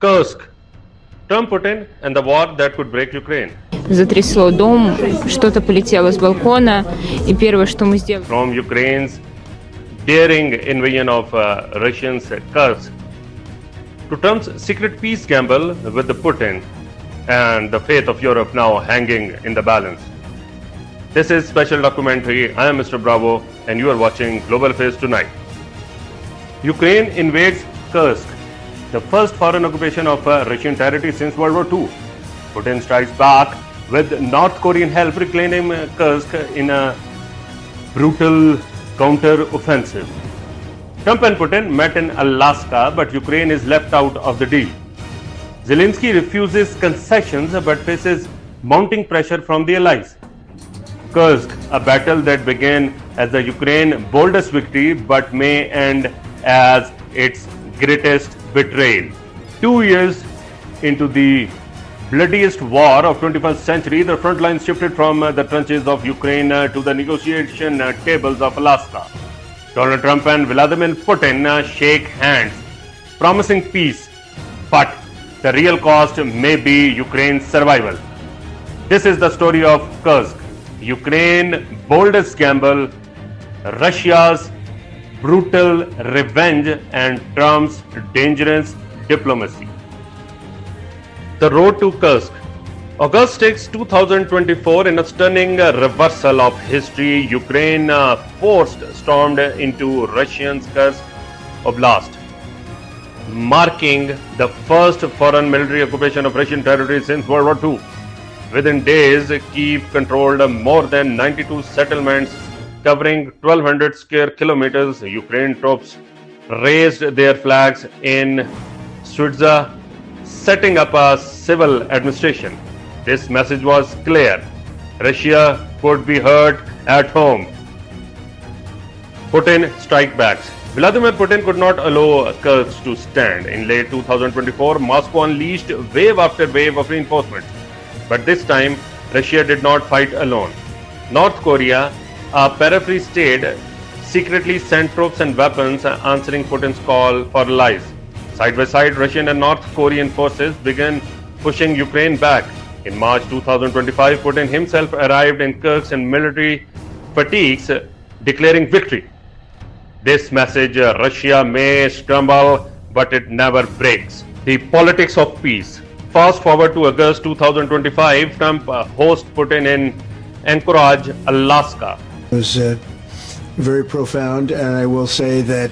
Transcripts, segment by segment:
Kursk, Trump Putin and the war that could break Ukraine. Затрясло дом, что-то полетело с балкона, и первое, что мы сделали... From Ukraine's daring invasion of Russians Kursk to Trump's secret peace gamble with the Putin and the fate of Europe now hanging in the balance. This is special documentary. I am Mr. Bravo and you are watching Global Affairs Tonight. Ukraine invades Kursk, the first foreign occupation of Russian territory since World War II. Putin strikes back with North Korean help, reclaiming Kursk in a brutal counter-offensive. Trump and Putin met in Alaska, but Ukraine is left out of the deal. Zelensky refuses concessions but faces mounting pressure from the allies. Kursk, a battle that began as the Ukraine's boldest victory but may end as its greatest betrayal. 2 years into the bloodiest war of 21st century, the front lines shifted from the trenches of Ukraine to the negotiation tables of Alaska. Donald Trump and Vladimir Putin shake hands, promising peace, but the real cost may be Ukraine's survival. This is the story of Kursk, Ukraine's boldest gamble, Russia's brutal revenge, and Trump's dangerous diplomacy. The road to Kursk. August 6, 2024, in a stunning reversal of history, Ukraine stormed into Russian Kursk Oblast, marking the first foreign military occupation of Russian territory since World War II. Within days, Kyiv controlled more than 92 settlements covering 1,200 square kilometers. Ukraine troops raised their flags in Sudzha, setting up a civil administration. This message was clear: Russia could be hurt at home. Putin strike backs. Vladimir Putin could not allow Kursk to stand. In late 2024, Moscow unleashed wave after wave of reinforcements. But this time, Russia did not fight alone. North Korea, a periphery state, secretly sent troops and weapons, answering Putin's call for allies. Side by side, Russian and North Korean forces began pushing Ukraine back. In March 2025, Putin himself arrived in Kursk in military fatigues, declaring victory. This message: Russia may stumble, but it never breaks. The politics of peace. Fast forward to August 2025, Trump hosts Putin in Anchorage, Alaska. It was very profound, and I will say that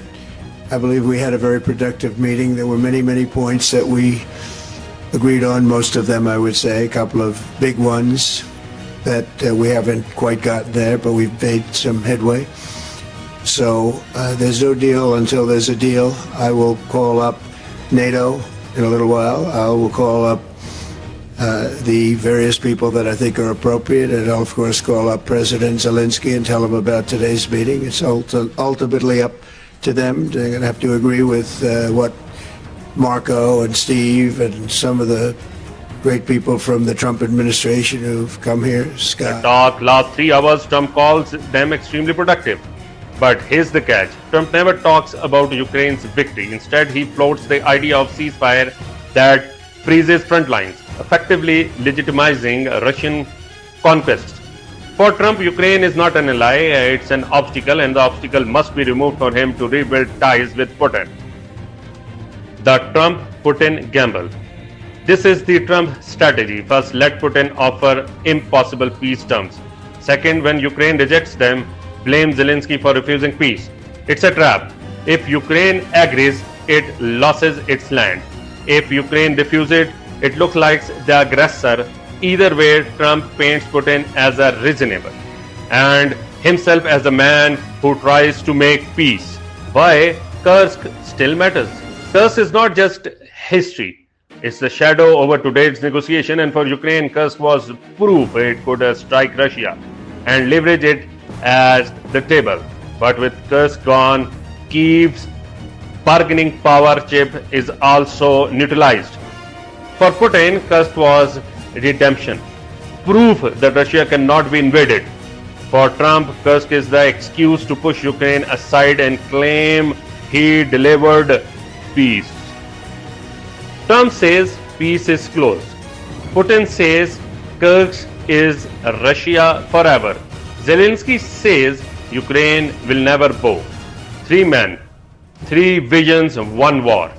I believe we had a very productive meeting. There were many points that we agreed on, most of them I would say, a couple of big ones that we haven't quite gotten there, but we've made some headway. So there's no deal until there's a deal. I will call up NATO in a little while. I will call up the various people that I think are appropriate, and I'll of course call up President Zelensky and tell him about today's meeting. It's ultimately up to them. They're going to have to agree with what Marco and Steve and some of the great people from the Trump administration who've come here. Scott. The talk last 3 hours. Trump calls them extremely productive. But here's the catch: Trump never talks about Ukraine's victory. Instead, he floats the idea of ceasefire that freezes front lines, effectively legitimizing Russian conquests. For Trump, Ukraine is not an ally, it's an obstacle, and the obstacle must be removed for him to rebuild ties with Putin. The Trump-Putin gamble. This is the Trump strategy. First, let Putin offer impossible peace terms. Second, when Ukraine rejects them, blame Zelensky for refusing peace. It's a trap. If Ukraine agrees, it loses its land. If Ukraine refuses it, it looks like the aggressor. Either way, Trump paints Putin as a reasonable and himself as a man who tries to make peace. Why Kursk still matters. Kursk is not just history. It's the shadow over today's negotiation, and for Ukraine, Kursk was proof it could strike Russia and leverage it as the table. But with Kursk gone, Kyiv's bargaining power chip is also neutralized. For Putin, Kursk was redemption, proof that Russia cannot be invaded. For Trump, Kursk is the excuse to push Ukraine aside and claim he delivered peace. Trump says peace is close. Putin says Kursk is Russia forever. Zelensky says Ukraine will never bow. 3 men, 3 visions, 1 war.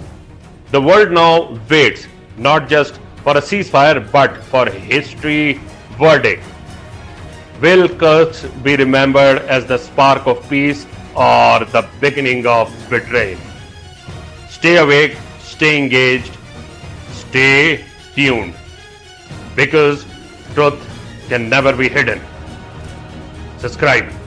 The world now waits not just for a ceasefire but for a history verdict. Will Kursk be remembered as the spark of peace or the beginning of betrayal? Stay awake, stay engaged, stay tuned, because truth can never be hidden. Subscribe.